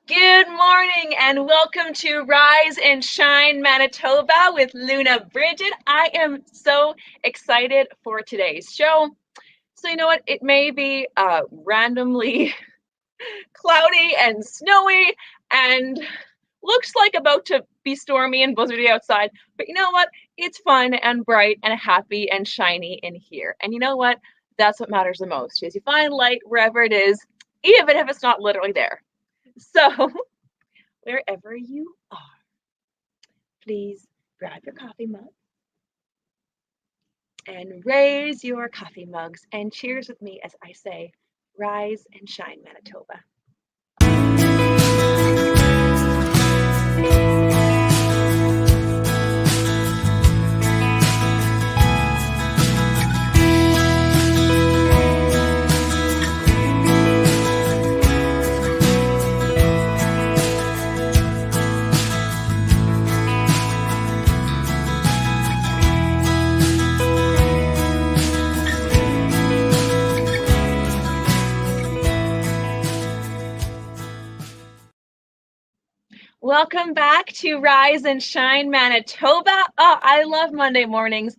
Good morning and welcome to Rise and Shine Manitoba with Luna Brigid. I am so excited for today's show. So, you know what? It may be randomly cloudy and snowy and looks like about to be stormy and blizzardy outside, but you know what? It's fun and bright and happy and shiny in here. And you know what? That's what matters the most is you find light wherever it is, even if it's not literally there. So, wherever you are, please grab your coffee mug and raise your coffee mugs and cheers with me as I say, Rise and Shine Manitoba. Welcome back to Rise and Shine Manitoba. Oh, I love Monday mornings.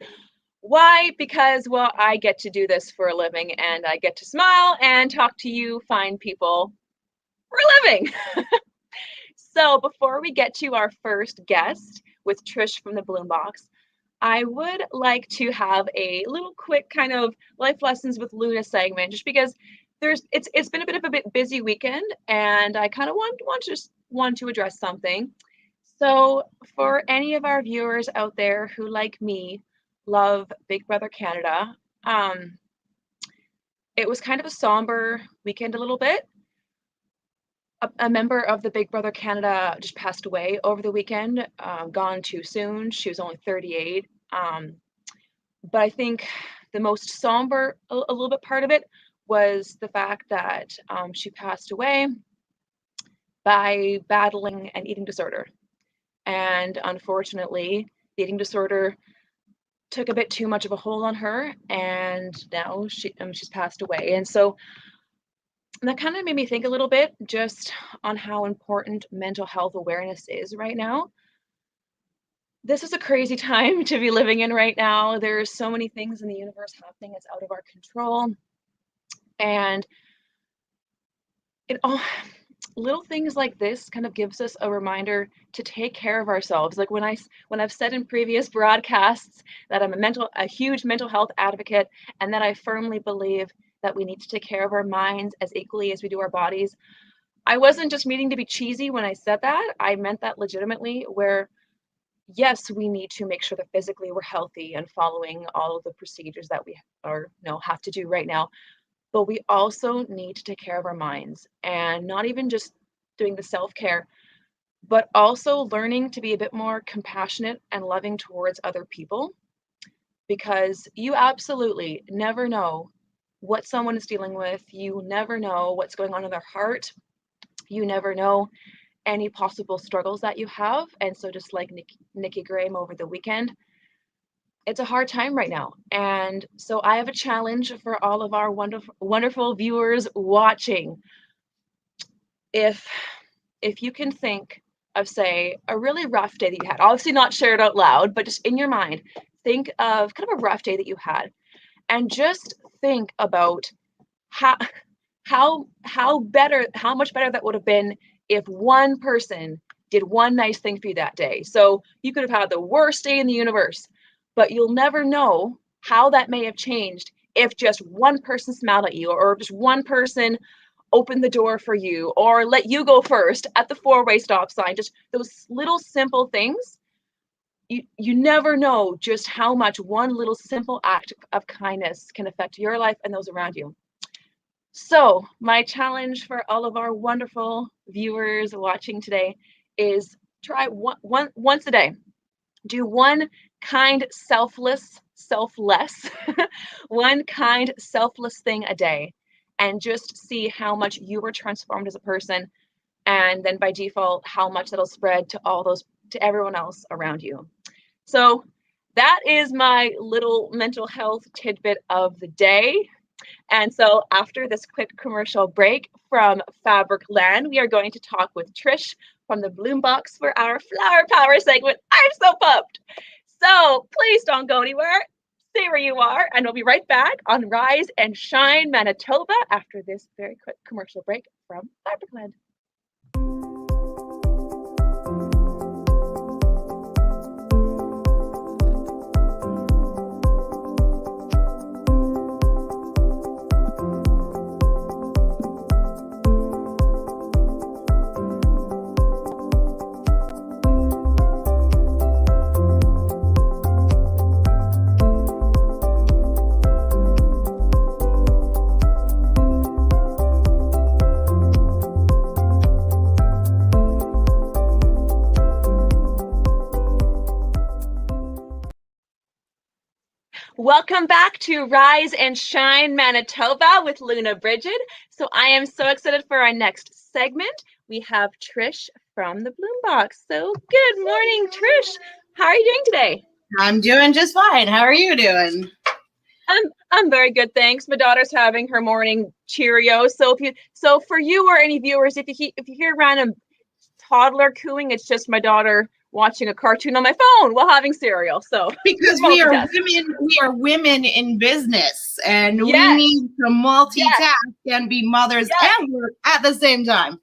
Why? Because, well, I get to do this for a living and I get to smile and talk to you fine people for a living. So before we get to our first guest with Trish from the BloomBox, I would like to have a little quick kind of life lessons with Luna segment, just because it's been a bit of a busy weekend, and I kind of want to address something. So for any of our viewers out there who, like me, love Big Brother Canada, it was kind of a somber weekend a little bit. A member of the Big Brother Canada just passed away over the weekend, gone too soon. She was only 38. But I think the most somber, a little bit part of it, was the fact that she passed away by battling an eating disorder. And unfortunately, the eating disorder took a bit too much of a hold on her, and now she's passed away. And so that kind of made me think a little bit just on how important mental health awareness is right now. This is a crazy time to be living in right now. There's so many things in the universe happening that's out of our control. And it all little things like this kind of gives us a reminder to take care of ourselves. Like when I've said in previous broadcasts that I'm a huge mental health advocate, and that I firmly believe that we need to take care of our minds as equally as we do our bodies. I wasn't just meaning to be cheesy when I said that. I meant that legitimately, where yes, we need to make sure that physically we're healthy and following all of the procedures that we have to do right now. But we also need to take care of our minds, and not even just doing the self-care, but also learning to be a bit more compassionate and loving towards other people, because you absolutely never know what someone is dealing with. You never know what's going on in their heart. You never know any possible struggles that you have. And so just like Nikki Graham over the weekend, it's a hard time right now. And so I have a challenge for all of our wonderful viewers watching. If you can think of, say, a really rough day that you had, obviously not share it out loud, but just in your mind, think of kind of a rough day that you had, and just think about how much better that would have been if one person did one nice thing for you that day. So you could have had the worst day in the universe, but you'll never know how that may have changed if just one person smiled at you, or just one person opened the door for you, or let you go first at the four-way stop sign. Just those little simple things. You never know just how much one little simple act of kindness can affect your life and those around you. So my challenge for all of our wonderful viewers watching today is try once a day. Do one kind, selfless, one kind, selfless thing a day, and just see how much you were transformed as a person. And then by default, how much that'll spread to everyone else around you. So that is my little mental health tidbit of the day. And so after this quick commercial break from Fabricland, we are going to talk with Trish from the BloomBox for our Flower Power segment. I'm so pumped. So please don't go anywhere. Stay where you are, and we'll be right back on Rise and Shine Manitoba after this very quick commercial break from Fabricland. Welcome back to Rise and Shine Manitoba with Luna Brigid. So I am so excited for our next segment. We have Trish from the BloomBox. So good morning, Trish. How are you doing today? I'm doing just fine. How are you doing? I'm very good, thanks. My daughter's having her morning Cheerios. So for you or any viewers, if you hear random toddler cooing, it's just my daughter watching a cartoon on my phone while having cereal. So because we are women in business, and we need to multitask and be mothers and work at the same time.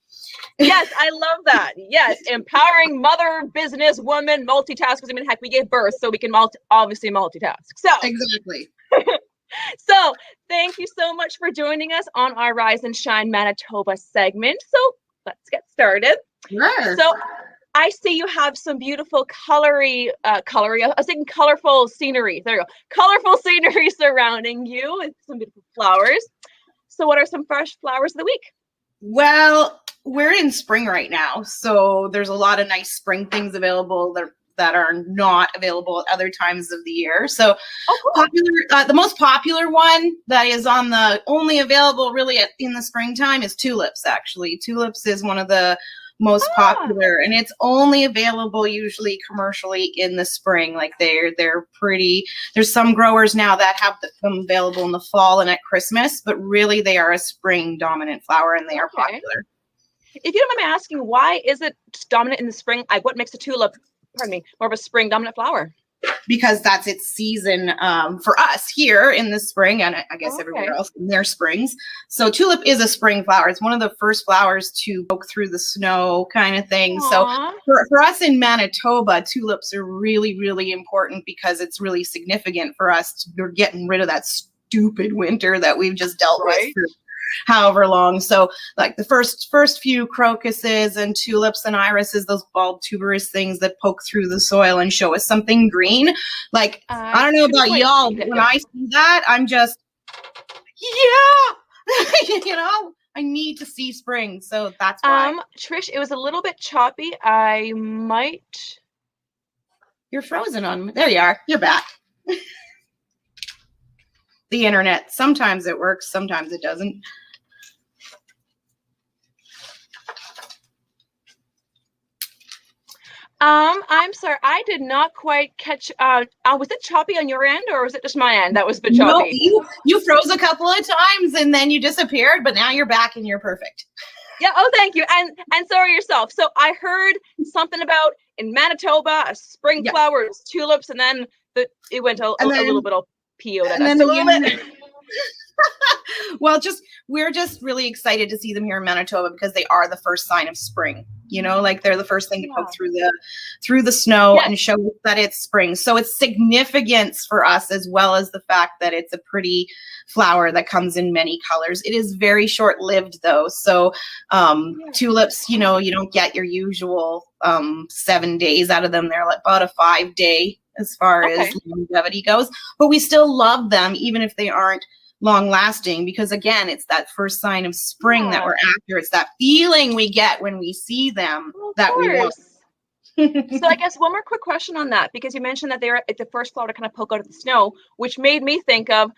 Yes, I love that. Yes, empowering mother, business, woman, multitaskers. I mean, heck, we gave birth, so we can obviously multitask. So exactly. So thank you so much for joining us on our Rise and Shine Manitoba segment. So let's get started. Sure. So I see you have some beautiful I was thinking colorful scenery. There you go. Colorful scenery surrounding you with some beautiful flowers. So what are some fresh flowers of the week? Well, we're in spring right now, so there's a lot of nice spring things available that are not available at other times of the year. So the most popular one that is only available really in the springtime is tulips, actually. Tulips is one of the most popular, and it's only available usually commercially in the spring. Like they're pretty. There's some growers now that have them available in the fall and at Christmas, but really they are a spring dominant flower, and they are popular. If you don't mind me asking, why is it dominant in the spring? What makes a tulip, more of a spring dominant flower? Because that's its season for us here in the spring, and I guess everywhere else in their springs. So tulip is a spring flower. It's one of the first flowers to poke through the snow kind of thing. Aww. So for us in Manitoba, tulips are really, really important because it's really significant for us. We're getting rid of that stupid winter that we've just dealt with for however long. So like the first few crocuses and tulips and irises, those bulb tuberous things that poke through the soil and show us something green. Like I don't know about y'all, but when I see that, I'm just I need to see spring. So that's why. Trish, it was a little bit choppy. You're frozen on. There you are. You're back. The internet. Sometimes it works, sometimes it doesn't. I'm sorry, I did not quite catch. Was it choppy on your end, or was it just my end that was a bit choppy? No, you froze a couple of times and then you disappeared, but now you're back and you're perfect. Yeah. Oh, thank you. And so are yourself. So I heard something about in Manitoba, a spring flowers, tulips, and then it went a little bit of PO'd at us a little bit. Well, we're just really excited to see them here in Manitoba because they are the first sign of spring. You know, like they're the first thing to poke through the snow and show that it's spring. So it's significance for us, as well as the fact that it's a pretty flower that comes in many colors. It is very short-lived though. So tulips, you don't get your usual 7 days out of them. They're like about a 5-day as far as longevity goes, but we still love them even if they aren't long lasting, because again, it's that first sign of spring that we're after. It's that feeling we get when we see them that we want. So I guess one more quick question on that, because you mentioned that they're the first flower to kind of poke out of the snow, which made me think of,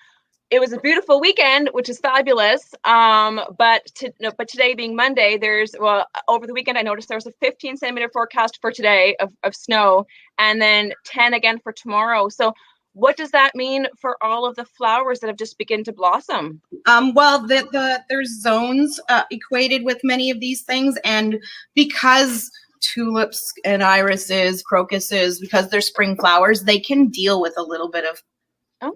it was a beautiful weekend, which is fabulous. But today being Monday, over the weekend, I noticed there was a 15 centimeter forecast for today of snow, and then 10 again for tomorrow. So what does that mean for all of the flowers that have just begun to blossom? Well, there's zones equated with many of these things, and because tulips and irises, crocuses, because they're spring flowers, they can deal with a little bit of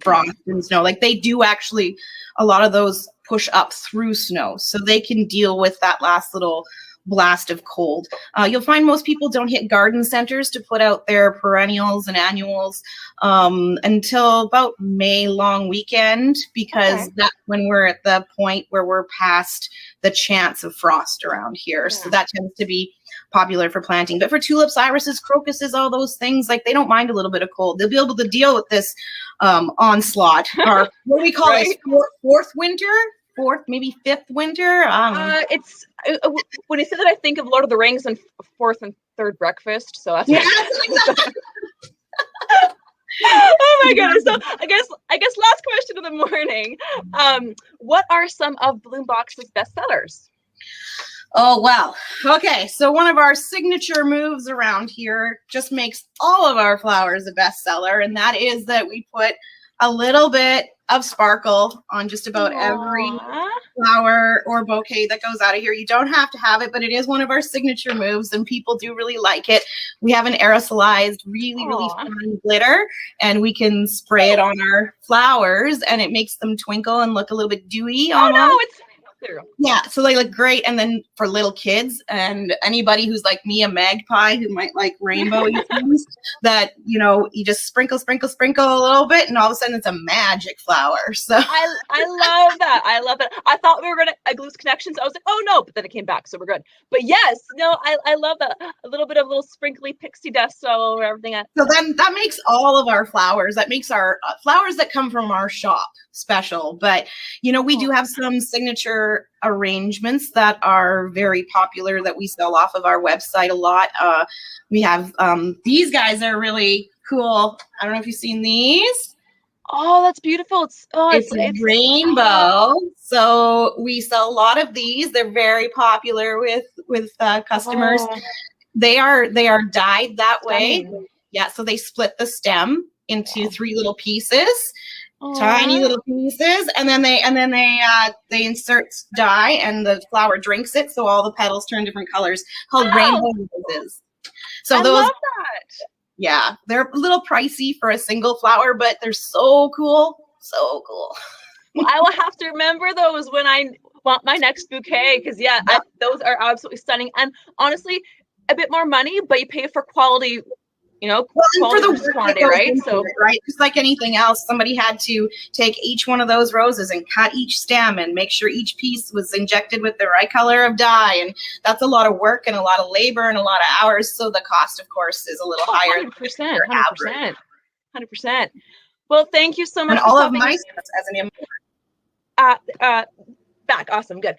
frost and snow. Like they do actually, a lot of those push up through snow, so they can deal with that last little blast of cold. You'll find most people don't hit garden centers to put out their perennials and annuals until about May long weekend, because that's when we're at the point where we're past the chance of frost around here. So that tends to be popular for planting. But for tulips, irises, crocuses, all those things, like they don't mind a little bit of cold. They'll be able to deal with this onslaught, or what do we call it? Fourth winter? Fourth, maybe fifth winter. It's when you say that, I think of Lord of the Rings and fourth and third breakfast. So that's oh my goodness. So I guess last question of the morning. What are some of BloomBox's bestsellers? Oh, well, okay. So one of our signature moves around here just makes all of our flowers a bestseller, and that is that we put a little bit of sparkle on just about every flower or bouquet that goes out of here. You don't have to have it, but it is one of our signature moves, and people do really like it. We have an aerosolized, really fun glitter, and we can spray it on our flowers, and it makes them twinkle and look a little bit dewy. Yeah, so they look great. And then for little kids and anybody who's like me, a magpie who might like rainbowy things, that, you know, you just sprinkle a little bit, and all of a sudden it's a magic flower. So I love that. I love it. I thought we were going to lose connections. I was like, oh no, but then it came back, so we're good. But yes, no, I love that. A little bit of little sprinkly pixie dust all over everything. So then that makes all of our flowers, that makes our flowers that come from our shop special. But, you know, we do have some signature arrangements that are very popular that we sell off of our website a lot. We have these guys are really cool. I don't know if you've seen these. Oh, that's beautiful. It's rainbow. So we sell a lot of these. They're very popular with customers. They are dyed that way. Yeah, so they split the stem into 3 little pieces. Tiny little pieces, and then they insert dye, and the flower drinks it, so all the petals turn different colors, called rainbow roses. So I love that. Yeah, they're a little pricey for a single flower, but they're so cool. Well, I will have to remember those when I want my next bouquet, because those are absolutely stunning, and honestly, a bit more money, but you pay for quality. You know, for the quantity, right? So, right, just like anything else, somebody had to take each one of those roses and cut each stem and make sure each piece was injected with the right color of dye, and that's a lot of work and a lot of labor and a lot of hours. So the cost, of course, is a little higher. 100%. Well, thank you so much. And all of my stuff as an back. Awesome. Good.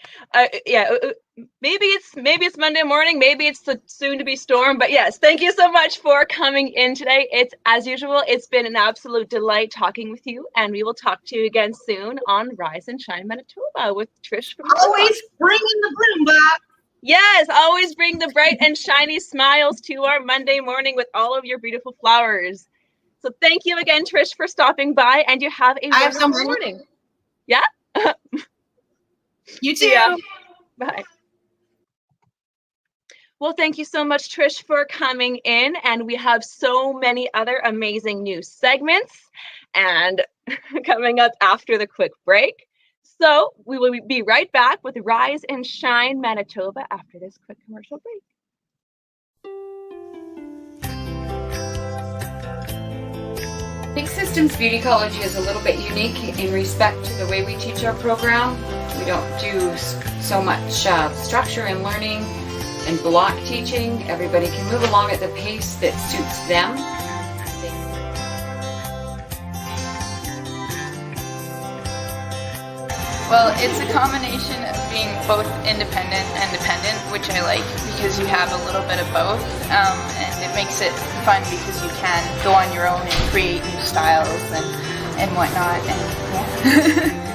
Maybe it's Monday morning. Maybe it's the soon to be storm. But yes, thank you so much for coming in today. It's as usual. It's been an absolute delight talking with you, and we will talk to you again soon on Rise and Shine Manitoba with Trish. Always bringing the BloomBox. Yes, always bring the bright and shiny smiles to our Monday morning with all of your beautiful flowers. So thank you again, Trish, for stopping by, and you have a wonderful morning. Yeah. You too. Yeah. Bye. Well, thank you so much, Trish, for coming in. And we have so many other amazing new segments and coming up after the quick break. So we will be right back with Rise and Shine Manitoba after this quick commercial break. Big Systems Beauty College is a little bit unique in respect to the way we teach our program. We don't do so much structure and learning and block teaching. Everybody can move along at the pace that suits them. Well, it's a combination of being both independent and dependent, which I like because you have a little bit of both, and it makes it fun because you can go on your own and create new styles and whatnot. And yeah.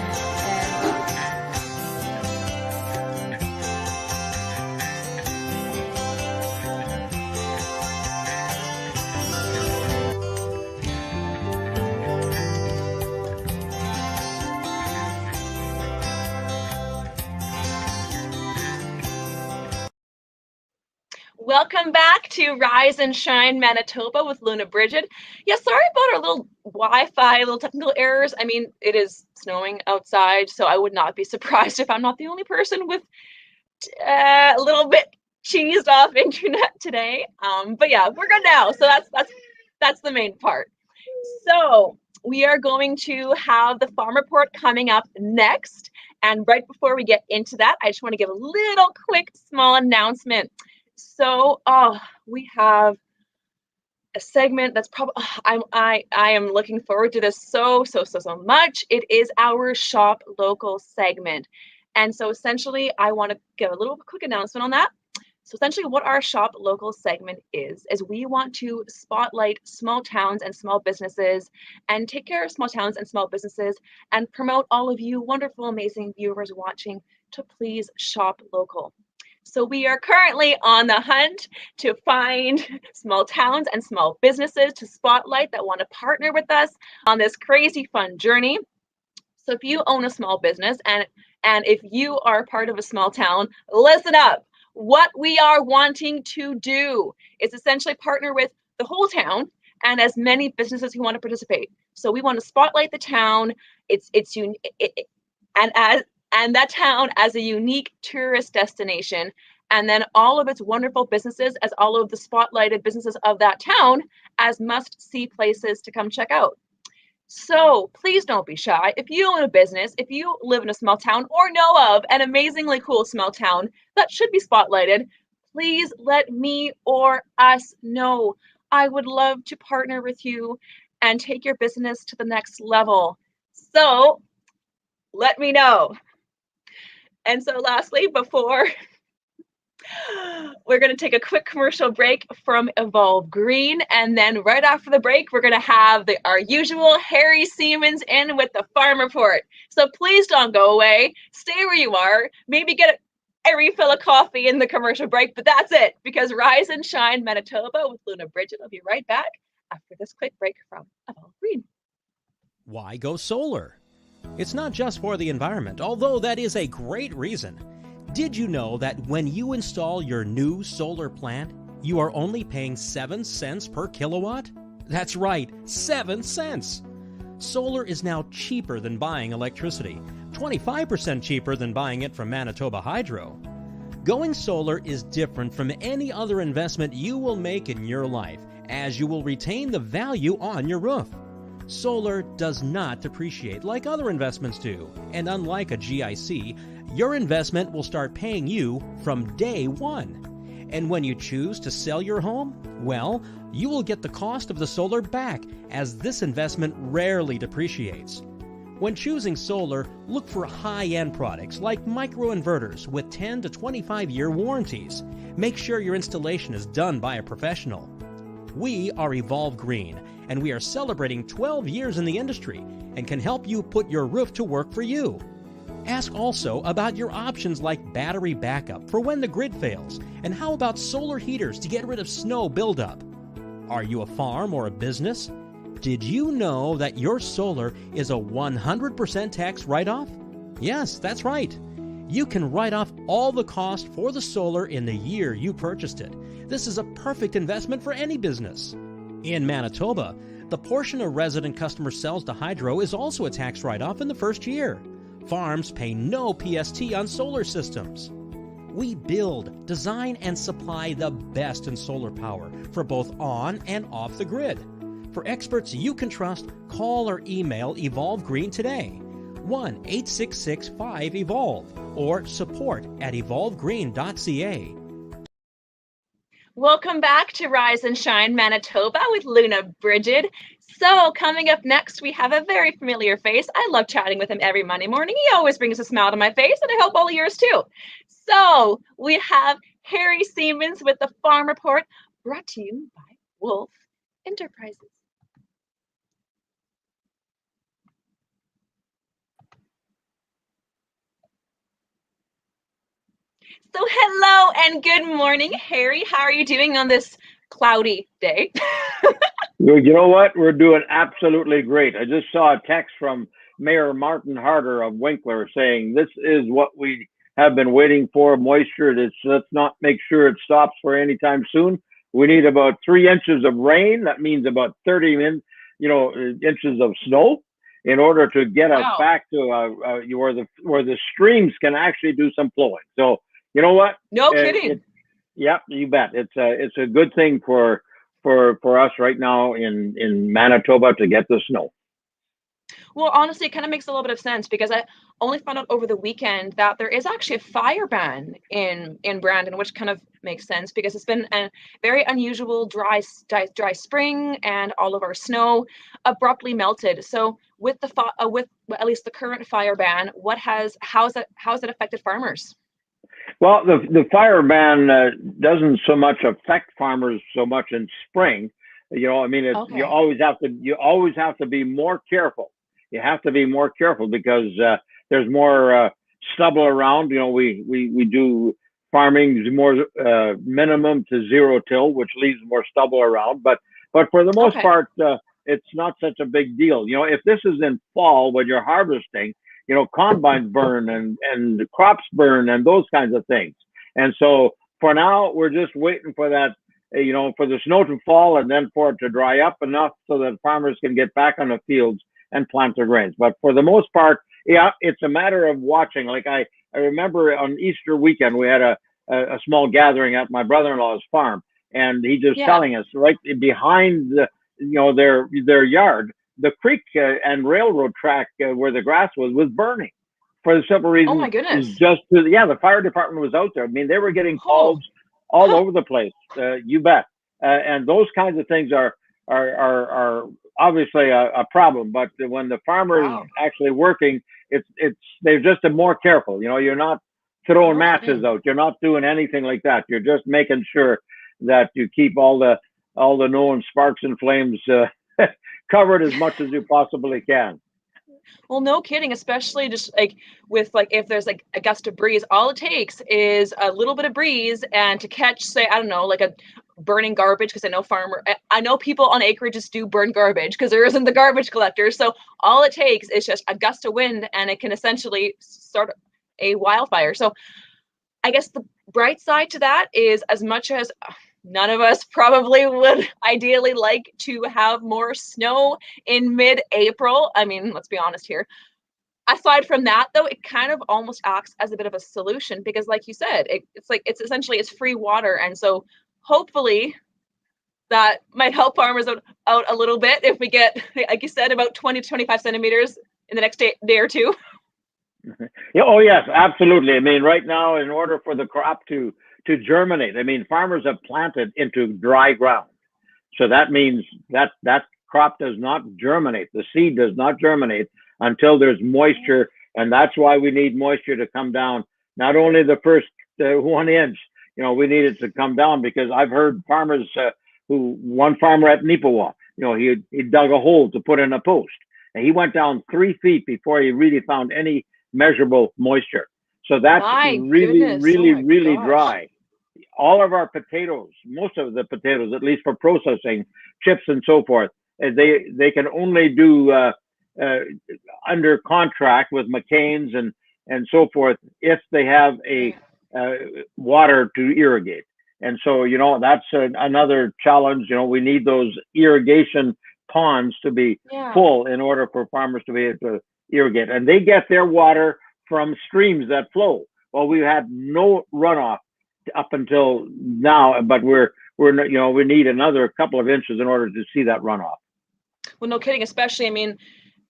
Welcome back to Rise and Shine Manitoba with Luna Brigid. Yeah, sorry about our little Wi-Fi, little technical errors. I mean, it is snowing outside, so I would not be surprised if I'm not the only person with a little bit cheesed off internet today. But yeah, we're good now. So that's the main part. So we are going to have the farm report coming up next. And right before we get into that, I just want to give a little quick small announcement. So we have a segment that's probably I am looking forward to this so much. It is our Shop Local segment. And so essentially I want to give a little quick announcement on that. So essentially what our Shop Local segment is we want to spotlight small towns and small businesses and take care of small towns and small businesses and promote all of you wonderful, amazing viewers watching to please shop local. So we are currently on the hunt to find small towns and small businesses to spotlight that want to partner with us on this crazy fun journey. So if you own a small business and if you are part of a small town, listen up. What we are wanting to do is essentially partner with the whole town and as many businesses who want to participate. So we want to spotlight the town. And that town as a unique tourist destination, and then all of its wonderful businesses as all of the spotlighted businesses of that town as must-see places to come check out. So please don't be shy. If you own a business, if you live in a small town or know of an amazingly cool small town that should be spotlighted, please let me or us know. I would love to partner with you and take your business to the next level. So let me know. And so lastly, before we're going to take a quick commercial break from Evolve Green. And then right after the break, we're going to have our usual Harry Siemens in with the farm report. So please don't go away. Stay where you are. Maybe get a refill of coffee in the commercial break. But that's it, because Rise and Shine Manitoba with Luna Brigid will be right back after this quick break from Evolve Green. Why go solar? It's not just for the environment, although that is a great reason. Did you know that when you install your new solar plant, you are only paying 7 cents per kilowatt? That's right, 7 cents! Solar is now cheaper than buying electricity, 25% cheaper than buying it from Manitoba Hydro. Going solar is different from any other investment you will make in your life, as you will retain the value on your roof. Solar does not depreciate like other investments do, and unlike a GIC, your investment will start paying you from day one. And when you choose to sell your home, well, you will get the cost of the solar back, as this investment rarely depreciates. When choosing solar, look for high-end products like microinverters with 10 to 25-year warranties. Make sure your installation is done by a professional. We are Evolve Green, and we are celebrating 12 years in the industry and can help you put your roof to work for you. Ask also about your options like battery backup for when the grid fails, and how about solar heaters to get rid of snow buildup. Are you a farm or a business? Did you know that your solar is a 100% tax write-off? Yes, that's right. You can write off all the cost for the solar in the year you purchased it. This is a perfect investment for any business. In Manitoba, the portion a resident customer sells to Hydro is also a tax write-off in the first year. Farms pay no PST on solar systems. We build, design, and supply the best in solar power for both on and off the grid. For experts you can trust, call or email Evolve Green today. 1-866-5-EVOLVE or support@evolvegreen.ca. Welcome back to Rise and Shine Manitoba with Luna Brigid. So coming up next, we have a very familiar face. I love chatting with him every Monday morning. He always brings a smile to my face, and I hope all of yours too. So we have Harry Siemens with the Farm Report, brought to you by Wolf Enterprises. So hello and good morning, Harry. How are you doing on this cloudy day? You know what? We're doing absolutely great. I just saw a text from Mayor Martin Harder of Winkler saying this is what we have been waiting for moisture. Let's not make sure it stops for any time soon. We need about 3 inches of rain. That means about 30 inches of snow in order to get us back to where the streams can actually do some flowing. So you know what? No kidding. Yeah, you bet. It's a good thing for us right now in Manitoba to get the snow. Well, honestly, it kind of makes a little bit of sense because I only found out over the weekend that there is actually a fire ban in Brandon, which kind of makes sense because it's been a very unusual dry spring, and all of our snow abruptly melted. So with with at least the current fire ban, how's it affected farmers? Well, the fire ban doesn't so much affect farmers so much in spring. You know, I mean, you always have to be more careful. You have to be more careful because there's more stubble around. You know, we do farming more minimum to zero till, which leaves more stubble around. But for the most part, it's not such a big deal. You know, if this is in fall when you're harvesting, you know, combines burn and the crops burn and those kinds of things. And so for now, we're just waiting for that, you know, for the snow to fall and then for it to dry up enough so that farmers can get back on the fields and plant their grains. But for the most part, yeah, it's a matter of watching. Like I remember on Easter weekend, we had a small gathering at my brother-in-law's farm, and he just telling us right behind their yard, the creek and railroad track where the grass was burning for the simple reason. Oh my goodness! The fire department was out there. I mean, they were getting calls all over the place. You bet. And those kinds of things are obviously a problem. But when the farmer is actually working, they're just more careful. You know, you're not throwing matches out. You're not doing anything like that. You're just making sure that you keep all the known sparks and flames covered as much as you possibly can. Well, no kidding, especially just like with if there's like a gust of breeze, all it takes is a little bit of breeze and to catch, say, I don't know, like a burning garbage, because I know people on acreages do burn garbage because there isn't the garbage collector. So all it takes is just a gust of wind and it can essentially start a wildfire. So I guess the bright side to that is, as much as none of us probably would ideally like to have more snow in mid-April. I mean, let's be honest here. Aside from that, though, it kind of almost acts as a bit of a solution because, like you said, it's essentially free water. And so hopefully that might help farmers out a little bit if we get, like you said, about 20 to 25 centimeters in the next day or two. Yeah, oh, yes, absolutely. I mean, right now, in order for the crop to germinate, I mean, farmers have planted into dry ground. So that means that crop does not germinate. The seed does not germinate until there's moisture. And that's why we need moisture to come down. Not only the first 1 inch, you know, we need it to come down, because I've heard farmers one farmer at Nipawa, you know, he dug a hole to put in a post. And he went down 3 feet before he really found any measurable moisture. So that's really dry. All of our potatoes, most of the potatoes, at least for processing, chips and so forth, they can only do under contract with McCain's and so forth if they have a water to irrigate. And so, you know, that's another challenge. You know, we need those irrigation ponds to be full in order for farmers to be able to irrigate. And they get their water from streams that flow. Well, we had no runoff up until now, but we need another couple of inches in order to see that runoff. Well, no kidding. Especially, I mean,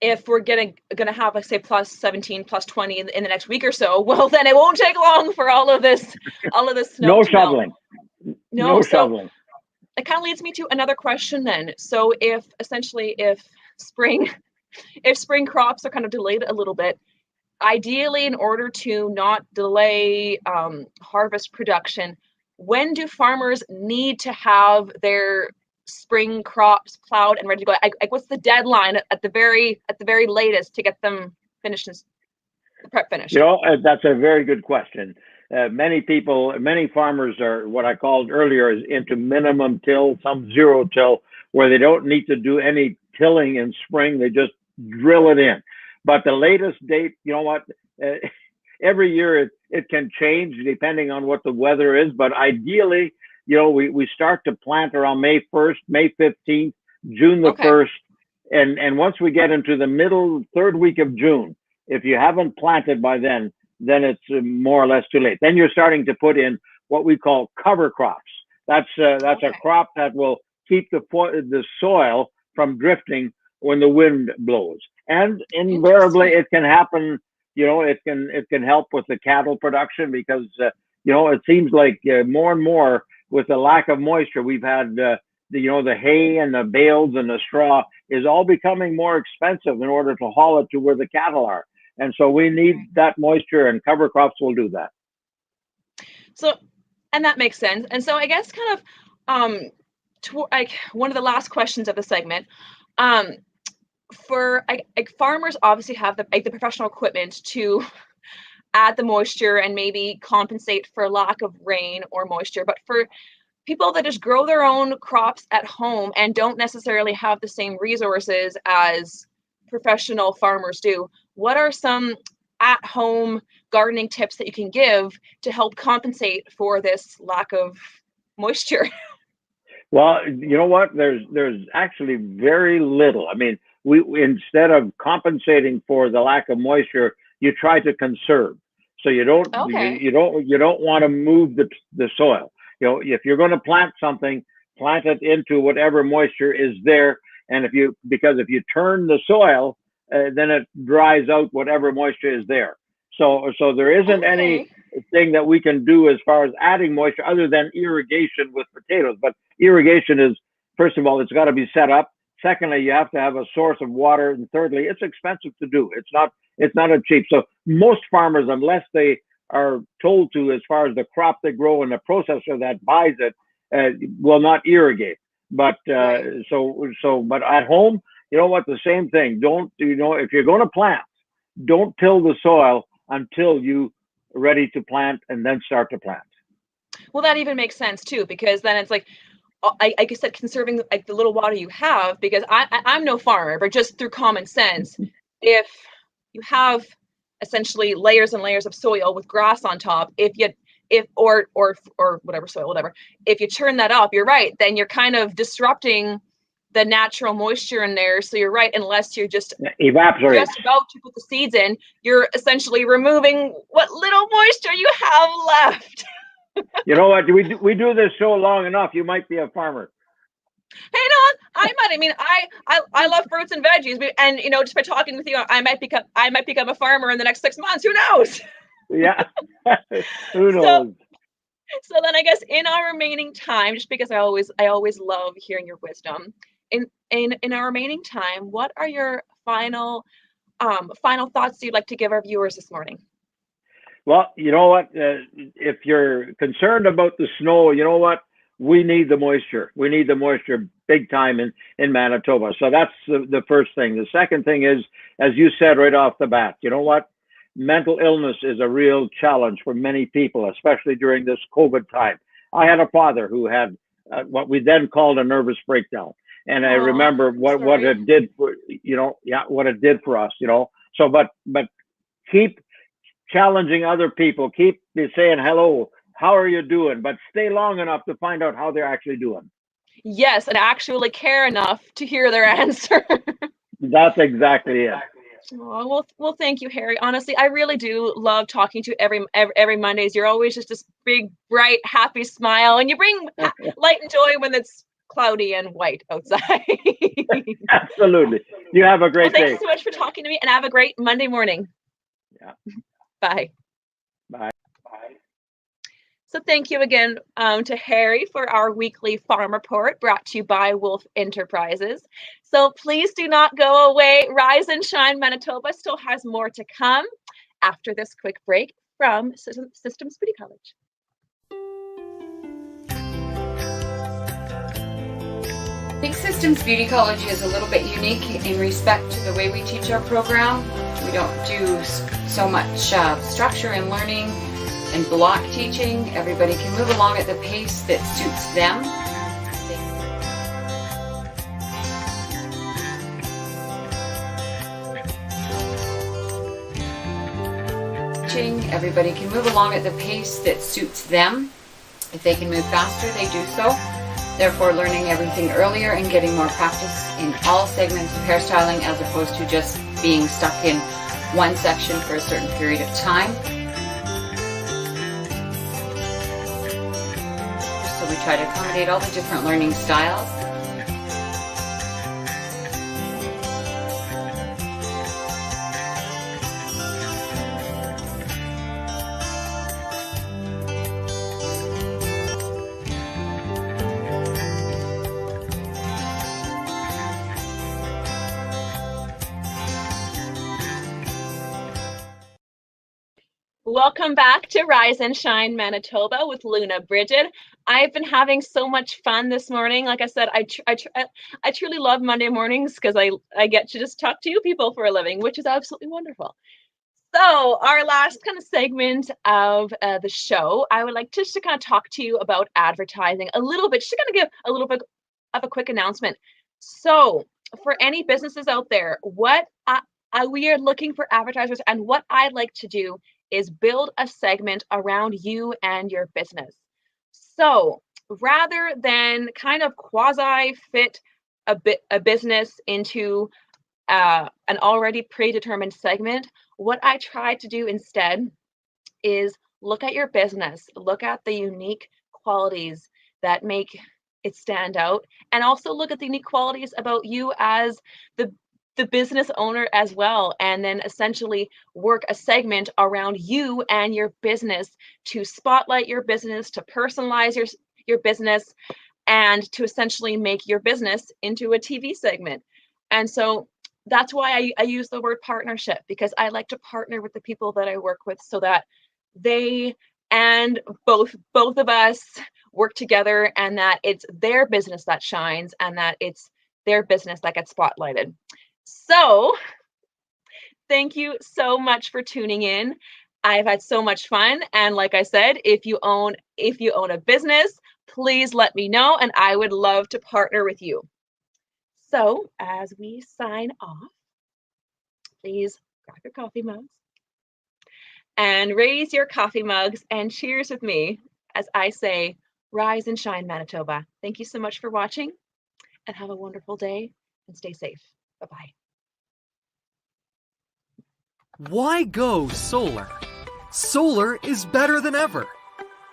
if we're going to have, like, say, plus 17, plus 20 in the next week or so, well, then it won't take long for all of this snow. No shoveling. No shoveling. It kind of leads me to another question then. So if spring crops are kind of delayed a little bit, ideally, in order to not delay harvest production, when do farmers need to have their spring crops plowed and ready to go? What's the deadline at the very latest to get them finished and the prep finished? You know, that's a very good question. Many farmers are what I called earlier is into minimum till, some zero till, where they don't need to do any tilling in spring. They just drill it in. But the latest date, you know what, every year it can change depending on what the weather is. But ideally, we start to plant around May 1st, May 15th, June the 1st. And once we get into the third week of June, if you haven't planted by then it's more or less too late. Then you're starting to put in what we call cover crops. That's a crop that will keep the soil from drifting when the wind blows. And invariably it can happen, it can help with the cattle production because, it seems like more and more with the lack of moisture, we've had, the hay and the bales and the straw is all becoming more expensive in order to haul it to where the cattle are. And so we need that moisture, and cover crops will do that. So, and that makes sense. And so I guess kind of, like one of the last questions of the segment, for farmers obviously have the professional equipment to add the moisture and maybe compensate for lack of rain or moisture. But for people that just grow their own crops at home and don't necessarily have the same resources as professional farmers do, what are some at-home gardening tips that you can give to help compensate for this lack of moisture? Well, you know what? There's actually very little. I mean, we instead of compensating for the lack of moisture, you try to conserve. So you don't want to move the soil. If you're going to plant something, plant it into whatever moisture is there. And because if you turn the soil, then it dries out whatever moisture is there. So there isn't anything that we can do as far as adding moisture other than irrigation with potatoes. But irrigation is, first of all, it's got to be set up. Secondly, you have to have a source of water. And thirdly, it's expensive to do. It's not a cheap. So most farmers, unless they are told to, as far as the crop they grow and the processor that buys it, will not irrigate. But but at home, you know what? The same thing. If you're going to plant, don't till the soil until you ready to plant, and then start to plant. Well, that even makes sense too, because then it's like, like you said, conserving the little water you have. Because I'm no farmer, but just through common sense, if you have essentially layers and layers of soil with grass on top, or whatever soil, whatever, if you churn that up, you're right, then you're kind of disrupting the natural moisture in there. So you're right, unless you're just about to put the seeds in, you're essentially removing what little moisture you have left. You know what? We do this show long enough. You might be a farmer. Hey, no, I might. I mean, I love fruits and veggies, and just by talking with you, I might become a farmer in the next 6 months. Who knows? Yeah, who knows? So then, I guess in our remaining time, just because I always love hearing your wisdom. In our remaining time, what are your final thoughts you'd like to give our viewers this morning? Well, you know what? If you're concerned about the snow, you know what? We need the moisture. We need the moisture big time in Manitoba. So that's the first thing. The second thing is, as you said right off the bat, you know what? Mental illness is a real challenge for many people, especially during this COVID time. I had a father who had what we then called a nervous breakdown. And I remember what it did for, what it did for us, So, but keep challenging other people, keep saying hello, how are you doing? But stay long enough to find out how they're actually doing. Yes, and actually care enough to hear their answer. That's exactly it. Oh, well, thank you, Harry. Honestly, I really do love talking to you every Mondays. You're always just this big, bright, happy smile, and you bring light and joy when it's cloudy and white outside. Absolutely. You have a great day. Thank you so much for talking to me, and have a great Monday morning. Yeah. Bye. Bye. So thank you again to Harry for our weekly farm report brought to you by Wolf Enterprises. So please do not go away. Rise and Shine Manitoba still has more to come after this quick break from Systems Beauty College. I think Systems Beauty College is a little bit unique in respect to the way we teach our program. We don't do so much structure and learning and block teaching. Everybody can move along at the pace that suits them. teaching. Everybody can move along at the pace that suits them. If they can move faster, they do so. Therefore, learning everything earlier and getting more practice in all segments of hairstyling as opposed to just being stuck in one section for a certain period of time. So we try to accommodate all the different learning styles. Welcome back to Rise and Shine Manitoba with Luna Brigid. I've been having so much fun this morning. Like I said, I truly love Monday mornings because I get to just talk to you people for a living, which is absolutely wonderful. So our last kind of segment of the show, I would like just to kind of talk to you about advertising a little bit, just to kind of give a little bit of a quick announcement. So for any businesses out there, what we are looking for advertisers, and what I'd like to do is build a segment around you and your business. So rather than kind of quasi fit a business into an already predetermined segment, what I try to do instead is look at your business, look at the unique qualities that make it stand out, and also look at the unique qualities about you as the business owner as well, and then essentially work a segment around you and your business to spotlight your business, to personalize your business, and to essentially make your business into a TV segment. And so that's why I use the word partnership, because I like to partner with the people that I work with so that they and both of us work together, and that it's their business that shines and that it's their business that gets spotlighted. So thank you so much for tuning in. I've had so much fun. And like I said, if you own a business, please let me know, and I would love to partner with you. So as we sign off, please grab your coffee mugs and raise your coffee mugs and cheers with me as I say, Rise and Shine Manitoba. Thank you so much for watching, and have a wonderful day and stay safe. Bye-bye. Why go solar? Solar is better than ever.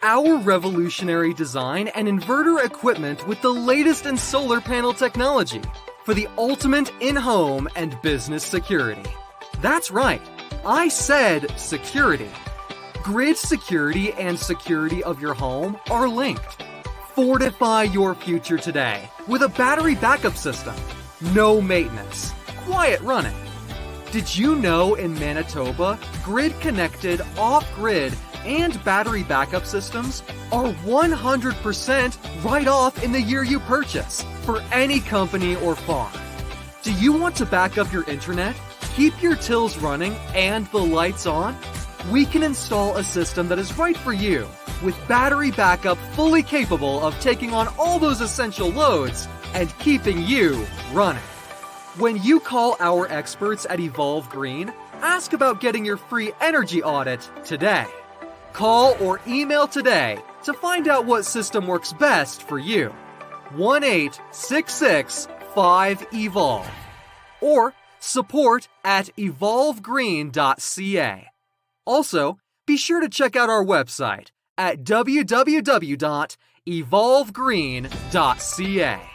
Our revolutionary design and inverter equipment with the latest in solar panel technology for the ultimate in-home and business security. That's right, I said security. Grid security and security of your home are linked. Fortify your future today with a battery backup system. No maintenance, quiet running. Did you know in Manitoba, grid-connected, off-grid, and battery backup systems are 100% right off in the year you purchase for any company or farm? Do you want to back up your internet, keep your tills running, and the lights on? We can install a system that is right for you, with battery backup fully capable of taking on all those essential loads and keeping you running. When you call our experts at Evolve Green, ask about getting your free energy audit today. Call or email today to find out what system works best for you. 1-866-5EVOLVE or support@evolvegreen.ca. Also, be sure to check out our website at www.evolvegreen.ca.